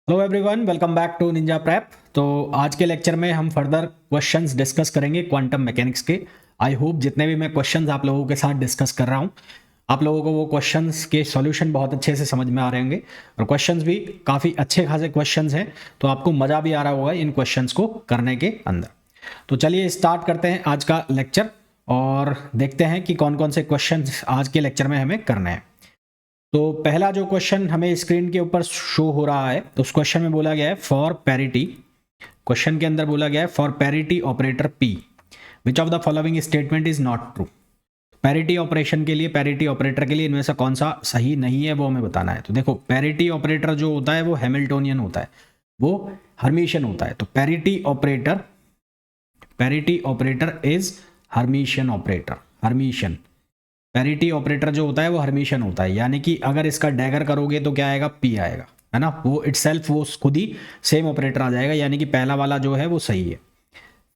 Hello everyone, welcome back to Ninja Prep. तो आज के लेक्चर में हम फर्दर क्वेश्चंस डिस्कस करेंगे क्वांटम मैकेनिक्स के। आई होप जितने भी मैं क्वेश्चंस आप लोगों के साथ डिस्कस कर रहा हूँ, आप लोगों को वो क्वेश्चंस के सॉल्यूशन बहुत अच्छे से समझ में आ रहे होंगे और क्वेश्चंस भी काफ़ी अच्छे खासे क्वेश्चंस हैं, तो आपको मज़ा भी आ रहा होगा इन क्वेश्चंस को करने के अंदर। तो चलिए स्टार्ट करते हैं आज का लेक्चर और देखते हैं कि कौन कौन से क्वेश्चन आज के लेक्चर में हमें करने हैं। तो पहला जो क्वेश्चन हमें स्क्रीन के ऊपर शो हो रहा है, तो उस क्वेश्चन में बोला गया है फॉर पैरिटी। क्वेश्चन के अंदर बोला गया है for parity operator P which of the following statement is not true. Parity operation के लिए, पैरिटी ऑपरेटर के लिए इनमें से कौन सा सही नहीं है वो हमें बताना है। तो देखो, पैरिटी ऑपरेटर जो होता है वो हैमिल्टोनियन होता है, वो हर्मिशियन होता है। तो parity operator is Hermitian operator. Hermitian parity operator जो होता है वो हर्मिशियन होता है, यानी कि अगर इसका डैगर करोगे तो क्या आएगा, पी आएगा, है ना। वो इटसेल्फ वो खुद ही सेम ऑपरेटर आ जाएगा, यानी कि पहला वाला जो है वो सही है।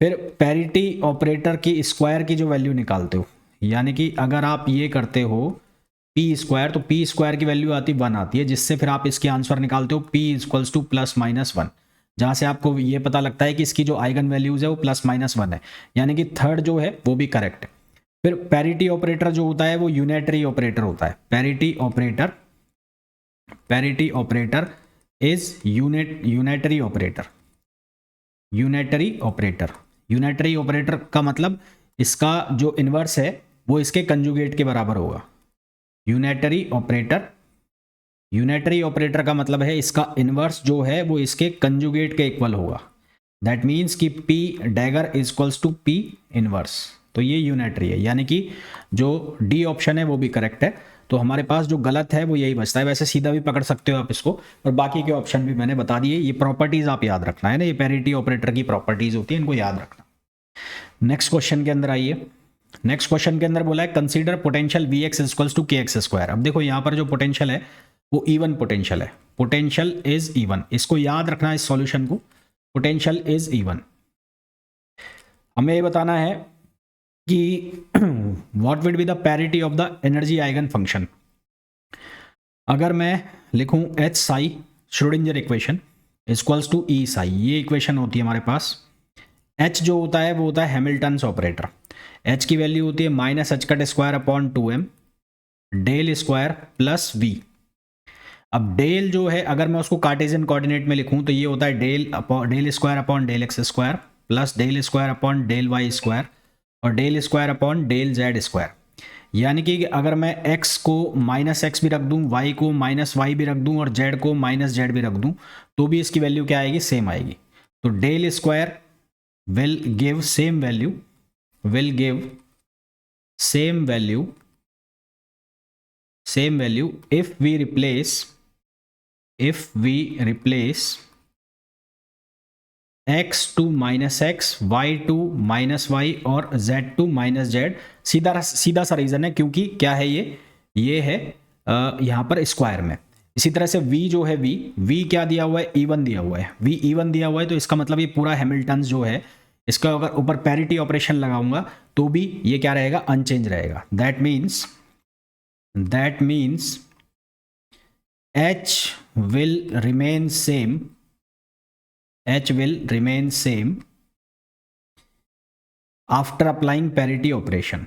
फिर पैरिटी ऑपरेटर की स्क्वायर की जो वैल्यू निकालते हो, यानी कि अगर आप ये करते हो पी स्क्वायर, तो पी स्क्वायर की वैल्यू आती 1 आती है, जिससे फिर आप इसके आंसर निकालते हो पी इक्वल्स टू +-1, जहाँ से आपको ये पता लगता है कि इसकी जो आइगन वैल्यूज है वो +-1 है, यानी कि थर्ड जो है वो भी करेक्ट है। फिर पैरिटी ऑपरेटर जो होता है वो यूनिटरी ऑपरेटर होता है। Parity operator is unitary operator. Unitary operator का मतलब इसका जो इन्वर्स है वो इसके कंजुगेट के बराबर होगा। यूनिटरी ऑपरेटर का मतलब है इसका इन्वर्स जो है वो इसके कंजुगेट के इक्वल होगा। दैट मीन्स कि P dagger is equals to P inverse. तो ये यूनिटरी है, यानी कि जो डी ऑप्शन है वो भी करेक्ट है। तो हमारे पास जो गलत है वो यही बचता है। वैसे सीधा भी पकड़ सकते हो आप इसको, और बाकी के ऑप्शन भी मैंने बता दिए। ये प्रॉपर्टीज आप याद रखना है ना, ये पैरिटी ऑपरेटर की प्रॉपर्टीज होती है, इनको याद रखना। नेक्स्ट क्वेश्चन के अंदर आइए। नेक्स्ट क्वेश्चन के अंदर बोला है consider potential V x equals to k x square. अब देखो यहाँ पर जो पोटेंशियल है वो इवन पोटेंशियल है। पोटेंशियल इज इवन, इसको याद रखना है इस सॉल्यूशन को। Potential is even. हमें ये बताना है कि what will be the parity of the energy eigen function. अगर मैं लिखूं H psi Schrodinger equation equals to E psi, ये इक्वेशन होती है हमारे पास। एच जो होता है वो होता है हैमिल्टन्स ऑपरेटर। एच की वैल्यू होती है -h² del square plus V. अब डेल जो है अगर मैं उसको कार्टेशियन कोऑर्डिनेट में लिखूं तो ये होता है del square upon del x square plus del square upon del y square और del square upon del z square. यानी कि अगर मैं x को -x भी रख दूं, y को -y भी रख दूं और z को -z भी रख दूं, तो भी इसकी वैल्यू क्या आएगी, सेम आएगी। तो del square will give same value if we replace x to -x, y to -y और z to -z। सीधा सा रीजन है, क्योंकि क्या है ये है यहाँ पर स्क्वायर में। इसी तरह से v जो है v क्या दिया हुआ है, इवन दिया हुआ है। v इवन दिया हुआ है, तो इसका मतलब ये पूरा हैमिल्टन्स जो है, इसका अगर ऊपर पैरिटी ऑपरेशन लगाऊंगा तो भी ये क्या रहेगा, अनचेंज रहेगा। That means h will remain same after applying parity operation,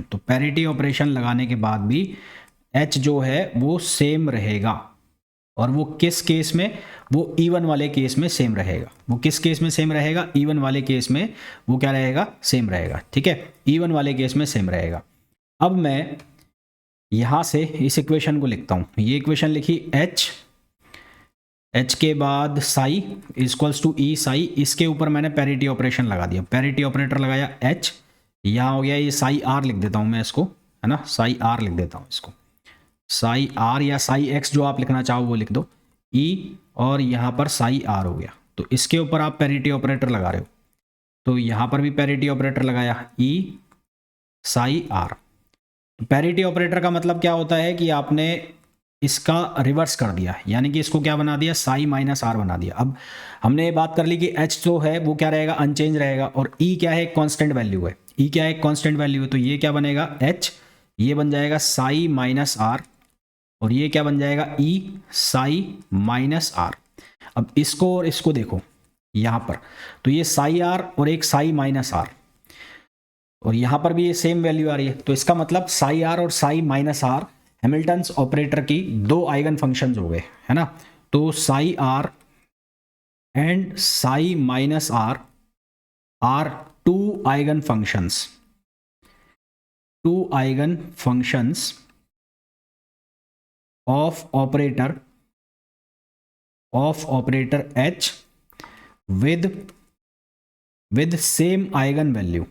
तो पैरिटी ऑपरेशन लगाने के बाद भी h जो है वो सेम रहेगा। और वो किस केस में, वो इवन वाले केस में सेम रहेगा। वो किस केस में सेम रहेगा, इवन वाले केस में वो क्या रहेगा, सेम रहेगा। ठीक है, इवन वाले केस में सेम रहेगा। अब मैं यहां से इस इक्वेशन को लिखता हूं। ये इक्वेशन लिखी h के बाद Sai equals to E Sai, इसके ऊपर मैंने पैरिटी ऑपरेशन लगा दिया। पैरिटी ऑपरेटर लगाया h, यहाँ हो गया ये साई आर लिख देता हूं मैं इसको, है ना, साई आर लिख देता हूं इसको। साई आर या साई एक्स जो आप लिखना चाहो वो लिख दो, ई, और यहाँ पर साई आर हो गया। तो इसके ऊपर आप पैरिटी ऑपरेटर लगा रहे हो, तो यहाँ पर भी पैरिटी ऑपरेटर लगाया, ई साई आर। पैरिटी ऑपरेटर का मतलब क्या होता है कि आपने इसका रिवर्स कर दिया, यानी कि इसको क्या बना दिया, साई माइनस आर बना दिया। अब हमने ये बात कर ली कि एच जो है वो क्या रहेगा, अनचेंज रहेगा, और ई क्या है, कांस्टेंट वैल्यू है। ई क्या है, कांस्टेंट वैल्यू है, तो ये क्या बनेगा, एच, ये बन जाएगा साई माइनस आर, और ये क्या बन जाएगा ई साई माइनस आर। अब इसको और इसको देखो यहाँ पर, तो ये साई आर और एक साई माइनस आर, और यहाँ पर भी ये सेम वैल्यू आ रही है। तो इसका मतलब साई आर और psi minus R Hamilton's operator की दो आइगन फंक्शंस हो गए, है ना। तो psi R and psi minus R R two eigen functions, two eigen functions of operator H with same eigen value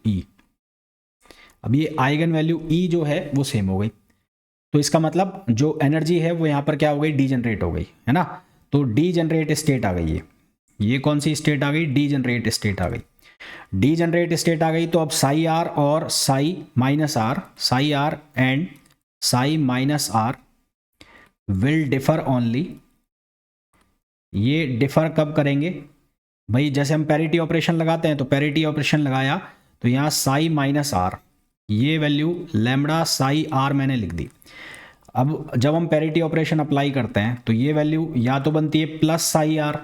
E। अब ये आइगन वैल्यू E जो है वो सेम हो गई, तो इसका मतलब जो एनर्जी है वो यहाँ पर क्या हो गई, डीजनरेट हो गई, है ना। तो डीजनरेट स्टेट आ गई है, ये कौन सी स्टेट आ गई, डीजनरेट स्टेट आ गई। डीजनरेट स्टेट आ गई, तो अब साई आर और psi minus R, psi R and psi minus R will differ only. ये डिफर कब करेंगे भाई, जैसे हम पैरिटी ऑपरेशन लगाते हैं, तो पैरिटी ऑपरेशन लगाया तो यहाँ साई माइनस आर, ये वैल्यू लैम्बडा साई आर मैंने लिख दी। अब जब हम पैरिटी ऑपरेशन अप्लाई करते हैं तो ये वैल्यू या तो बनती है प्लस साई आर,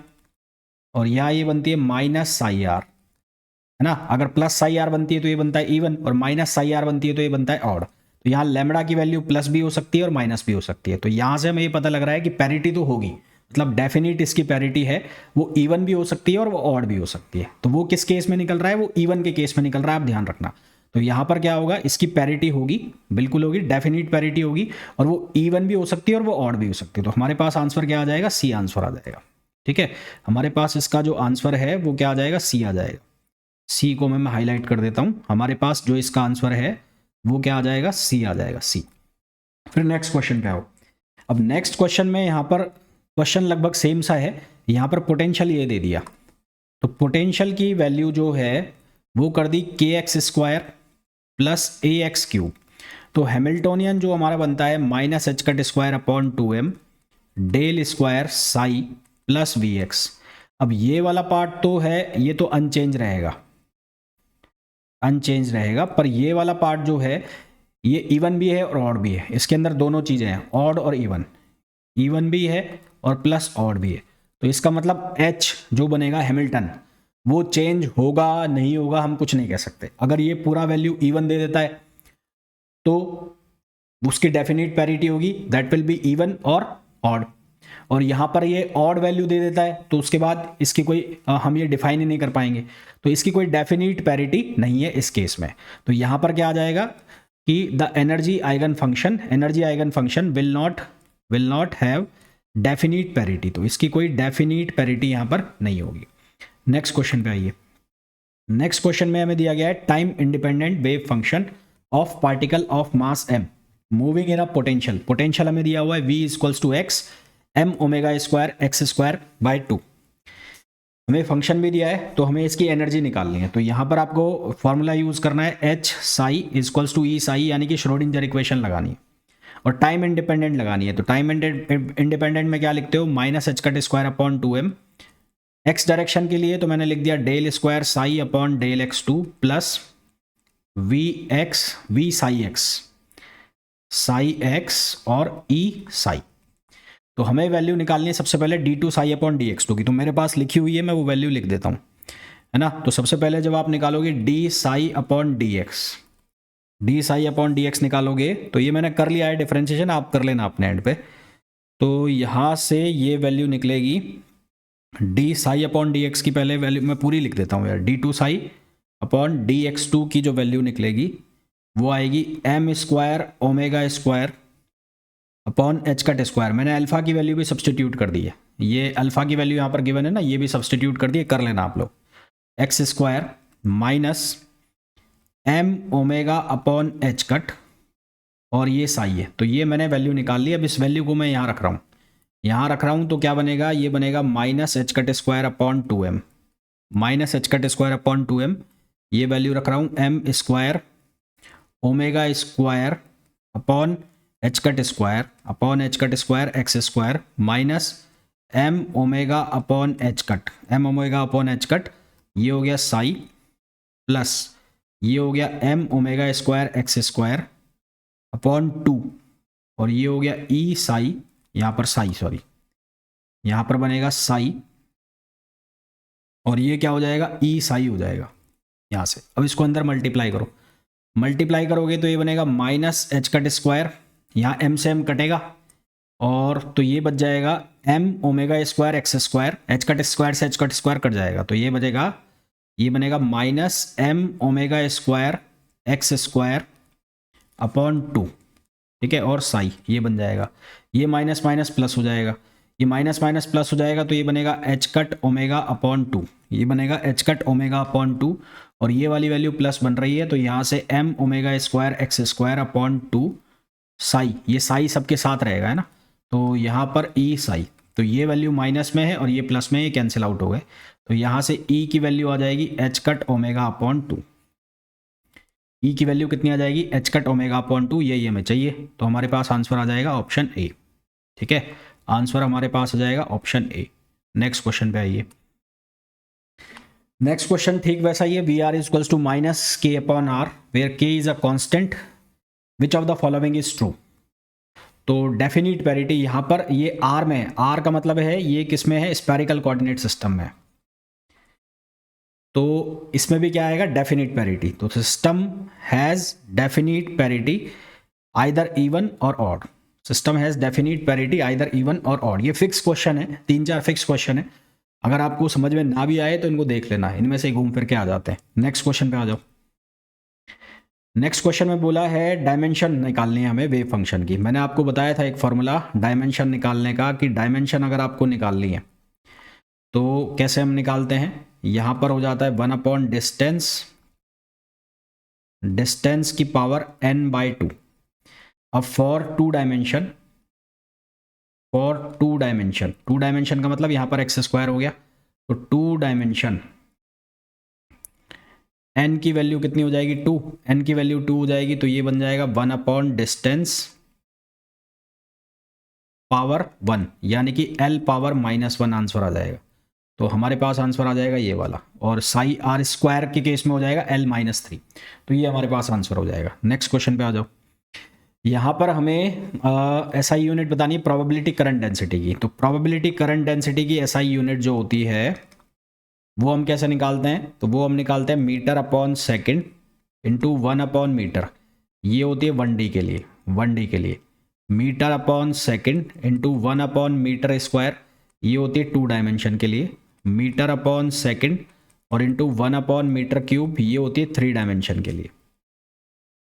और या ये बनती है माइनस साई आर, है ना। अगर प्लस साई आर बनती है तो ये बनता है इवन, और माइनस साई आर बनती है तो ये बनता है ऑड। तो यहाँ लैम्बडा की वैल्यू प्लस भी हो सकती है और माइनस भी हो सकती है। तो यहाँ से हमें ये पता लग रहा है कि पैरिटी तो होगी, मतलब डेफिनेट इसकी पैरिटी है, वो इवन भी हो सकती है और वो ऑड भी हो सकती है। तो वो किस केस में निकल रहा है, वो इवन के केस में निकल रहा है, आप ध्यान रखना। तो यहाँ पर क्या होगा, इसकी पैरिटी होगी, बिल्कुल होगी, डेफिनेट पैरिटी होगी, और वो इवन भी हो सकती है और वो ऑड भी हो सकती है। तो हमारे पास आंसर क्या आ जाएगा, सी आंसर आ जाएगा। ठीक है, हमारे पास इसका जो आंसर है वो क्या आ जाएगा, सी आ जाएगा। सी को मैं हाईलाइट कर देता हूं, हमारे पास जो इसका आंसर है वो क्या आ जाएगा, सी आ जाएगा, सी। फिर नेक्स्ट क्वेश्चन पे आओ। अब नेक्स्ट क्वेश्चन में यहाँ पर क्वेश्चन लगभग सेम सा है, यहाँ पर पोटेंशियल ये दे दिया, तो पोटेंशियल की वैल्यू जो है वो कर दी के x square plus A X cube. तो हैमिल्टोनियन जो हमारा बनता है minus H cut square upon 2m del square psi plus V X. अब ये वाला पार्ट तो है, ये तो अनचेंज रहेगा, अनचेंज रहेगा, पर ये वाला पार्ट जो है ये इवन भी है और ऑड भी है, इसके अंदर दोनों चीज़ें हैं, ऑड और इवन, इवन भी है और प्लस ऑड भी है। तो इसका मतलब H जो बनेगा हैमिल्टन वो चेंज होगा नहीं होगा हम कुछ नहीं कह सकते। अगर ये पूरा वैल्यू इवन दे देता है तो उसकी डेफिनेट पैरिटी होगी, दैट विल बी इवन और ऑड, और यहाँ पर ये ऑड वैल्यू दे देता है तो उसके बाद इसकी कोई हम ये डिफाइन ही नहीं कर पाएंगे, तो इसकी कोई डेफिनेट पैरिटी नहीं है इस केस में। तो यहाँ पर क्या आ जाएगा कि the energy eigen function will not have definite parity, तो इसकी कोई डेफिनेट पैरिटी यहाँ पर नहीं होगी। नेक्स्ट क्वेश्चन पे आइए। नेक्स्ट क्वेश्चन में हमें दिया गया है time independent wave function of particle of mass m moving in a potential. Potential हमें दिया हुआ है v equals to X M omega square X square by 2। हमें फंक्शन भी दिया है तो हमें इसकी एनर्जी निकालनी है। तो यहाँ पर आपको फॉर्मूला यूज करना है H Sai equals to E Sai, यानी कि श्रोडिंगर इक्वेशन लगानी है, और टाइम इंडिपेंडेंट लगानी है। तो टाइम इंडिपेंडेंट में क्या लिखते हो, minus H cut square upon 2m। X direction के लिए तो मैंने लिख दिया del square psi upon del X 2 plus V psi X और ई साई। तो हमें वैल्यू निकालनी है सबसे पहले d2 psi upon D x 2 की, तो मेरे पास लिखी हुई है, मैं वो वैल्यू लिख देता हूँ, है ना। तो सबसे पहले जब आप निकालोगे D psi upon D x निकालोगे, तो ये मैंने कर लिया है डिफरेंशिएशन, आप कर लेना अपने एंड पे। तो यहाँ से ये वैल्यू निकलेगी D psi upon D x की, पहले वैल्यू मैं पूरी लिख देता हूँ यार, d2 psi upon D x 2 की जो वैल्यू निकलेगी वो आएगी m square omega square upon H cut square. मैंने अल्फा की वैल्यू भी सब्सटीट्यूट कर दी है, ये अल्फा की वैल्यू यहाँ पर गिवन है ना, ये भी सब्सटीट्यूट कर दिए, कर लेना आप लोग। X square minus M omega upon H cut, और ये साई है, तो ये मैंने वैल्यू निकाल ली। अब इस वैल्यू को मैं यहाँ रख रहा हूँ, तो क्या बनेगा, ये बनेगा minus H cut square upon 2m, minus H cut square upon 2m, ये वैल्यू रख रहा हूँ M square omega square upon H cut square X square minus M omega upon H cut, ये हो गया साई, प्लस ये हो गया m omega square X square upon 2, और ये हो गया ई साई, यहाँ पर साई सॉरी, यहाँ पर बनेगा साई, और ये क्या हो जाएगा, ई साई हो जाएगा यहाँ से। अब इसको अंदर मल्टीप्लाई करो, मल्टीप्लाई करोगे तो ये बनेगा माइनस एच कट स्क्वायर, यहाँ एम से एम कटेगा, और तो ये बच जाएगा M omega square X square, H cut square से एच कट स्क्वायर कट जाएगा, तो ये बचेगा, ये बनेगा minus M omega square X square upon 2, ठीक है, और साई ये बन जाएगा, ये माइनस माइनस प्लस हो जाएगा, ये माइनस माइनस प्लस हो जाएगा, तो ये बनेगा एच कट ओमेगा अपॉन 2, ये बनेगा एच कट ओमेगा अपॉन 2, और ये वाली वैल्यू प्लस बन रही है, तो यहाँ से M omega square X square upon 2 psi, ये साई सबके साथ रहेगा है ना, तो यहाँ पर ई साई, तो ये वैल्यू माइनस में है और ये प्लस में, ये कैंसिल आउट हो गए, तो यहाँ से ई की वैल्यू आ जाएगी एच कट ओमेगा अपॉन 2, ई की वैल्यू कितनी आ जाएगी, एच कट ओमेगा अपॉन 2, यही हमें चाहिए, तो हमारे पास आंसर आ जाएगा ऑप्शन ए, ठीक है, आंसर हमारे पास आ जाएगा ऑप्शन ए। नेक्स्ट क्वेश्चन पे आइए। नेक्स्ट क्वेश्चन ठीक वैसा ही है, V R equals to minus K upon R where K is a constant, which of the following is true. तो डेफिनिट पैरिटी यहाँ पर ये आर में है, आर का मतलब है ये किस में है, स्फेरिकल कोऑर्डिनेट सिस्टम में, तो इसमें भी क्या आएगा, डेफिनिट पैरिटी, तो system has definite parity either even और odd, system has definite parity either even और ऑड, ये फिक्स क्वेश्चन है, 3-4 फिक्स क्वेश्चन है, अगर आपको समझ में ना भी आए तो इनको देख लेना, इनमें से घूम फिर के आ जाते हैं। नेक्स्ट क्वेश्चन पे आ जाओ। नेक्स्ट क्वेश्चन में बोला है डायमेंशन निकालनी है हमें वेव फंक्शन की, मैंने आपको बताया था एक फॉर्मूला डायमेंशन निकालने का, कि डायमेंशन अगर आपको निकालनी है तो कैसे हम निकालते हैं, यहाँ पर हो जाता है 1 अपॉन डिस्टेंस, डिस्टेंस की पावर n/2। अब for two dimension, for two dimension का मतलब यहाँ पर एक्स स्क्वायर हो गया, तो टू डायमेंशन n की वैल्यू कितनी हो जाएगी 2, n की वैल्यू 2 हो जाएगी, तो ये बन जाएगा 1 अपॉन डिस्टेंस पावर 1, यानी कि l पावर -1 आंसर आ जाएगा, तो हमारे पास आंसर आ जाएगा ये वाला, और साई आर स्क्वायर के केस में हो जाएगा l-3, तो ये हमारे पास आंसर हो जाएगा। नेक्स्ट क्वेश्चन पे आ जाओ। यहाँ पर हमें एसआई यूनिट बतानी है प्रोबेबिलिटी करंट डेंसिटी की, तो प्रोबेबिलिटी करंट डेंसिटी की एसआई यूनिट जो होती है वो हम कैसे निकालते हैं, तो वो हम निकालते हैं metre upon second into 1 upon metre, ये होती है 1D के लिए, 1D के लिए metre upon second into 1 upon metre square, ये होती है 2 डायमेंशन के लिए, मीटर अपॉन सेकेंड और इंटू 1 अपॉन मीटर क्यूब, ये होती है 3 डायमेंशन के लिए।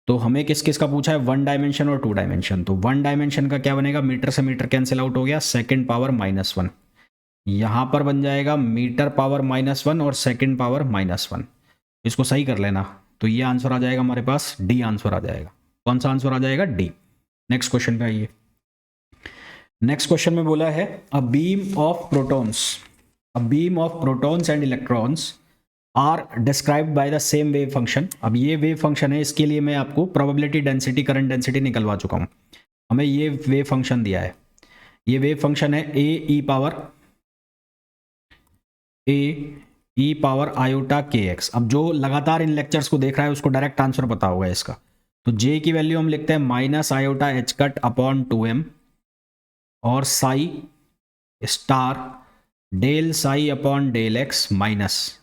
तो हमें किस किस का पूछा है, 1 डायमेंशन और 2 डायमेंशन, तो 1 डायमेंशन का क्या बनेगा, मीटर से मीटर कैंसिल आउट हो गया, सेकेंड पावर -1, यहाँ पर बन जाएगा मीटर पावर -1 और सेकेंड पावर -1, इसको सही कर लेना, तो ये आंसर आ जाएगा हमारे पास डी आंसर आ जाएगा। कौन सा आंसर आ जाएगा, डी। नेक्स्ट क्वेश्चन पे आइए। नेक्स्ट क्वेश्चन में बोला है a beam of protons and electrons are described by the same wave function. अब ये वेव फंक्शन है, इसके लिए मैं आपको प्रोबेबिलिटी डेंसिटी करंट डेंसिटी निकलवा चुका हूँ, हमें ये वेव फंक्शन दिया है, ये वेव फंक्शन है ए E power iota K x. अब जो लगातार इन लेक्चर्स को देख रहा है उसको डायरेक्ट आंसर पता होगा इसका, तो जे की वैल्यू हम लिखते हैं minus iota H cut upon 2m और psi star del psi upon del x minus,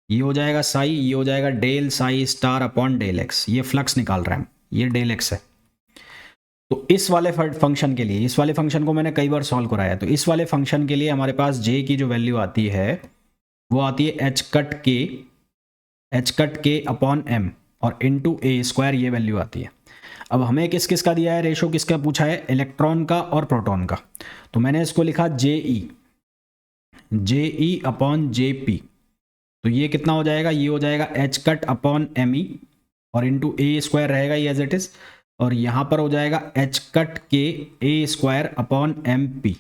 ये हो जाएगा साई, ये हो जाएगा del psi star upon del X, ये फ्लक्स निकाल रहे हैं हम, ये डेल एक्स है। तो इस वाले फंक्शन के लिए, इस वाले फंक्शन को मैंने कई बार सॉल्व कराया, तो इस वाले फंक्शन के लिए हमारे पास जे की जो वैल्यू आती है वो आती है H cut k upon m और इंटू ए स्क्वायर, ये वैल्यू आती है। अब हमें किस किस का दिया है रेशो, किसका पूछा है, इलेक्ट्रॉन का और प्रोटॉन का, तो मैंने इसको लिखा जे अपॉन जे पी, तो ये कितना हो जाएगा, ये हो जाएगा H cut upon M E और इंटू ए स्क्वायर रहेगा ये एज इट इज, और यहाँ पर हो जाएगा एच कट के ए स्क्वायर अपॉन एम पी,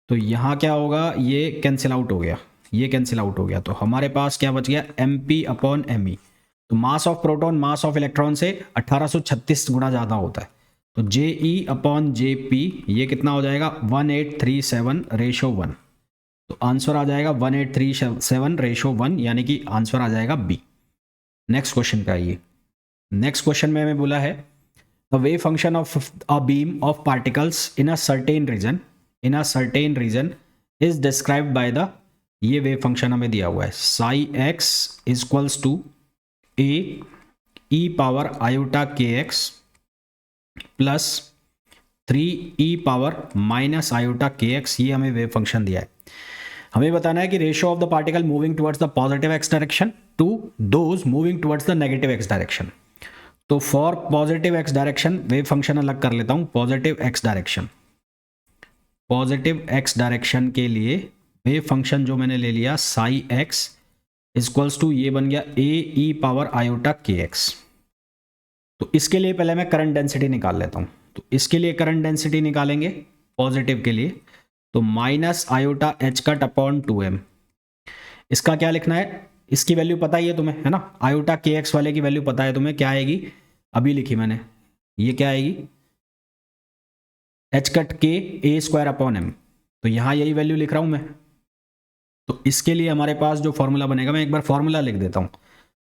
तो यहाँ क्या होगा, ये कैंसिल आउट हो गया, ये कैंसिल आउट हो गया, तो हमारे पास क्या बच गया, m p upon M e. तो mass of proton mass of electron से 1836 गुना ज़्यादा होता है, तो जे ई अपॉन जे पी ये कितना हो जाएगा 1837:1, तो आंसर आ जाएगा 1837:1, यानी कि आंसर आ जाएगा बी। नेक्स्ट क्वेश्चन पे आइए। नेक्स्ट क्वेश्चन में हमें बोला है the wave function of a beam of particles in a certain region is described by the, ये वेव फंक्शन हमें दिया हुआ है psi X equals to A E power iota K X plus 3 E power minus iota K X, ये हमें wave function दिया है। हमें बताना है कि ratio of the particle moving towards the positive x direction to those moving towards the negative x direction. तो for positive x direction wave function अलग कर लेता हूं। पॉजिटिव एक्स डायरेक्शन के लिए वेव फंक्शन जो मैंने ले लिया साई एक्स इक्वल्स टू, ये बन गया ए E power iota K x. तो इसके लिए पहले मैं करंट डेंसिटी निकाल लेता हूं। तो इसके लिए करंट डेंसिटी निकालेंगे पॉजिटिव के लिए, तो minus iota H cut upon 2m। इसका क्या लिखना है, इसकी वैल्यू पता ही है तुम्हें, है ना। आयोटा के एक्स वाले की वैल्यू पता है तुम्हें, क्या आएगी, अभी लिखी मैंने, ये क्या आएगी, एच कट के ए स्क्वायर अपॉन एम। तो यहाँ यही वैल्यू लिख रहा हूँ मैं। तो इसके लिए हमारे पास जो फॉर्मूला बनेगा, मैं एक बार फॉर्मूला लिख देता हूँ।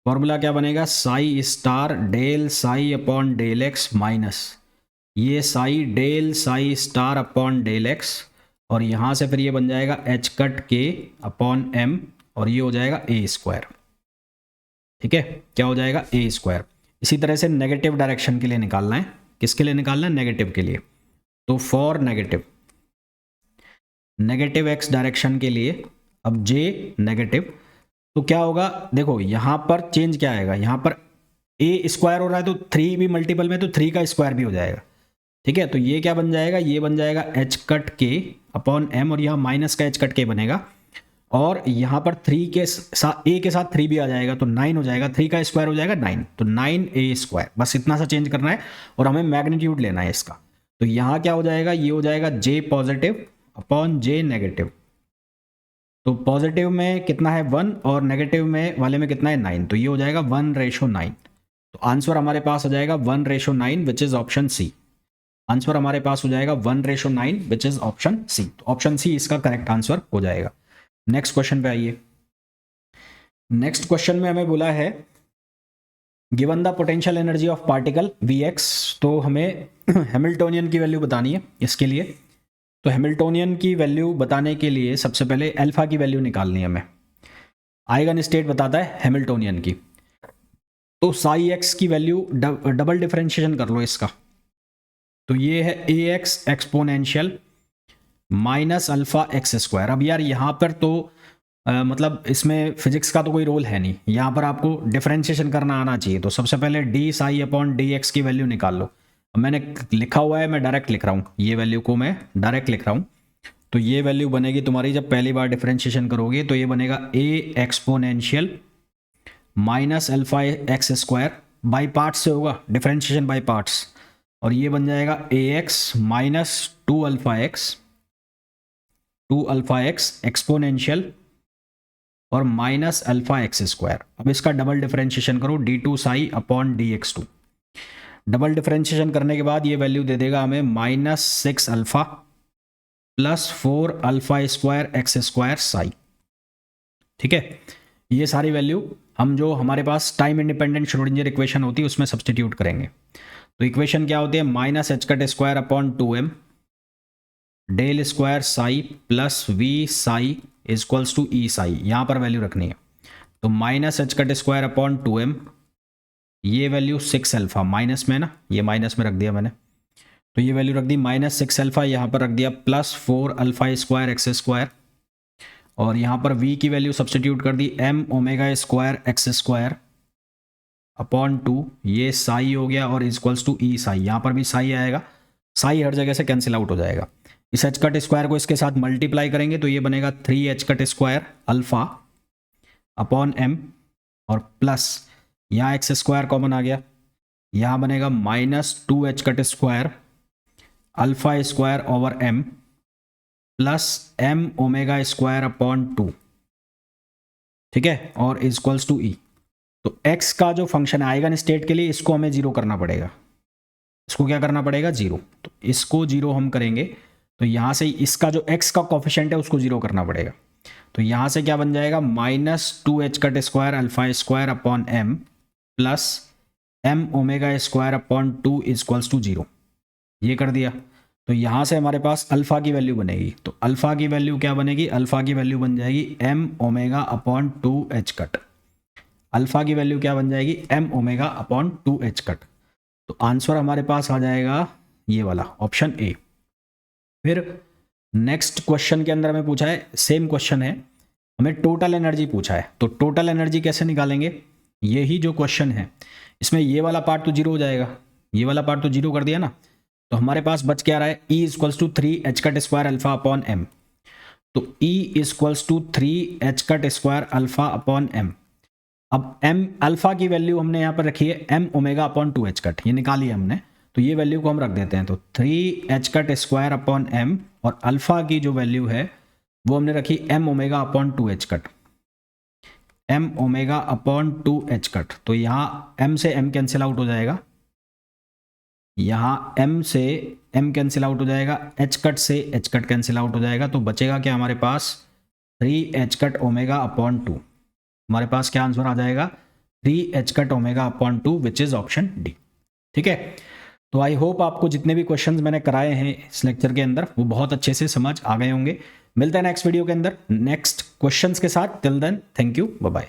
फॉर्मूला क्या बनेगा, psi star del psi upon del x minus ये psi del psi star upon del x, और यहाँ से फिर ये बन जाएगा H cut k upon m, और ये हो जाएगा ए स्क्वायर। ठीक है, क्या हो जाएगा, ए स्क्वायर। इसी तरह से नेगेटिव डायरेक्शन के लिए निकालना है। किसके लिए निकालना है, नेगेटिव के लिए। तो फॉर नेगेटिव एक्स डायरेक्शन के लिए, अब जे नेगेटिव, तो क्या होगा, देखो यहाँ पर चेंज क्या आएगा, यहाँ पर ए स्क्वायर हो रहा है तो 3 भी मल्टीपल में, तो 3 का स्क्वायर भी हो जाएगा। ठीक है, तो ये क्या बन जाएगा, ये बन जाएगा H cut k upon m, और यहाँ माइनस का एच कट के बनेगा, और यहाँ पर 3 के साथ ए के साथ 3 भी आ जाएगा तो 9 हो जाएगा, 3 का स्क्वायर हो जाएगा 9, तो 9a स्क्वायर। बस इतना सा चेंज करना है, और हमें मैग्नीट्यूड लेना है इसका। तो यहाँ क्या हो जाएगा, ये हो जाएगा जे पॉजिटिव अपॉन जे नेगेटिव। तो पॉजिटिव में कितना है 1, और नेगेटिव में वाले में कितना है 9, तो ये हो जाएगा 1:9। तो आंसर हमारे पास हो जाएगा 1:9 which is option C. Answer हमारे पास हो जाएगा 1:9 विच इज ऑप्शन सी। तो ऑप्शन सी इसका करेक्ट आंसर हो जाएगा। नेक्स्ट क्वेश्चन पे आइए। नेक्स्ट क्वेश्चन में हमें बोला है given the potential energy of particle Vx, तो हमें हैमिल्टोनियन की वैल्यू बतानी है इसके लिए। तो हैमिल्टोनियन की वैल्यू बताने के लिए सबसे पहले अल्फा की वैल्यू निकालनी है हमें। आइगन स्टेट बताता है हैमिल्टोनियन की। तो साई एक्स की वैल्यू डबल डिफरेंशिएशन कर लो इसका। तो ये है A x exponential minus alpha x square. अब यार यहाँ पर तो मतलब इसमें फिजिक्स का तो कोई रोल है नहीं, यहाँ पर आपको डिफरेंशिएशन करना आना चाहिए। तो सबसे पहले D psi upon D x की वैल्यू निकाल लो। अब मैंने लिखा हुआ है, मैं डायरेक्ट लिख रहा हूँ, ये वैल्यू को मैं डायरेक्ट लिख रहा हूँ। तो ये वैल्यू बनेगी तुम्हारी, जब पहली बार डिफरेंशिएशन करोगे तो ये बनेगा A exponential minus alpha x square, by parts से होगा, डिफरेंशिएशन बाई पार्ट्स, और ये बन जाएगा A x minus 2 alpha x exponential और माइनस अल्फा एक्स स्क्वायर। अब इसका डबल डिफरेंशिएशन करो, d2 psi upon dx2। Double differentiation करने के बाद ये वैल्यू दे देगा हमें -6 alpha plus 4 alpha square X square Sai. ठीक है, ये सारी वैल्यू हम जो हमारे पास टाइम इंडिपेंडेंट श्रोडिंगर इक्वेशन होती है उसमें सब्सटीट्यूट करेंगे। तो इक्वेशन क्या होती है, minus H cut square upon 2m del square psi plus V psi equals to E psi, यहाँ पर वैल्यू रखनी है। तो minus H cut square upon 2m, ये वैल्यू 6 अल्फा, माइनस में ना, ये माइनस में रख दिया मैंने, तो ये वैल्यू रख दी -6 अल्फा, यहाँ पर रख दिया plus 4 alpha square X square, और यहाँ पर v की वैल्यू सब्सटीट्यूट कर दी m omega square X square upon 2, ये साई हो गया, और इक्वल्स टू ई साई, यहाँ पर भी साई आएगा, साई हर जगह से कैंसिल आउट हो जाएगा। इस एच कट स्क्वायर को इसके साथ मल्टीप्लाई करेंगे तो ये बनेगा 3 H cut square alpha upon m, और प्लस यहाँ एक्स स्क्वायर कॉमन आ गया, यहाँ बनेगा -2 H cut square alpha square over m plus m omega square upon 2। ठीक है, और इक्वल्स टू ई। तो x का जो फंक्शन है आइगन स्टेट के लिए, इसको हमें 0 करना पड़ेगा। इसको क्या करना पड़ेगा, 0। तो इसको 0 हम करेंगे तो यहाँ से इसका जो x का कोफिशिएंट है उसको 0 करना पड़ेगा। तो यहाँ से क्या बन जाएगा, -2 H cut square alpha square upon m plus M omega square upon 2 equals to 0, ये कर दिया। तो यहाँ से हमारे पास अल्फ़ा की वैल्यू बनेगी, तो अल्फ़ा की वैल्यू क्या बनेगी, अल्फ़ा की वैल्यू बन जाएगी M omega upon 2 H cut. Alpha की वैल्यू क्या बन जाएगी, M omega upon 2 H cut. तो आंसर हमारे पास आ जाएगा ये वाला ऑप्शन ए। फिर नेक्स्ट क्वेश्चन के अंदर हमें पूछा है, सेम क्वेश्चन है, हमें टोटल एनर्जी पूछा है। तो टोटल एनर्जी कैसे निकालेंगे, यही जो क्वेश्चन है इसमें ये वाला पार्ट तो जीरो हो जाएगा, ये वाला पार्ट तो जीरो कर दिया ना, तो हमारे पास बच क्या रहा है, E equals to 3 H cut square alpha upon M. तो E equals to 3 H cut square alpha upon M. अब m अल्फा की वैल्यू हमने यहाँ पर रखी है m omega upon 2 H cut, ये निकाली है हमने, तो ये वैल्यू को हम रख देते हैं। तो 3 H cut square upon m, और अल्फा की जो वैल्यू है वो हमने रखी m omega upon 2 H cut, m omega upon 2 H cut. तो यहाँ m से m कैंसिल आउट हो जाएगा, यहाँ m से m कैंसिल आउट हो जाएगा, h कट से h कट कैंसिल आउट हो जाएगा। तो बचेगा क्या हमारे पास, 3 एच कट ओमेगा अपॉन 2। हमारे पास क्या आंसर आ जाएगा, 3 H cut omega upon 2 which is option D. ठीक है, तो आई होप आपको जितने भी क्वेश्चंस मैंने कराए हैं इस लेक्चर के अंदर वो बहुत अच्छे से समझ आ गए होंगे। मिलते हैं नेक्स्ट वीडियो के अंदर नेक्स्ट क्वेश्चंस के साथ। Till then thank you, bye bye.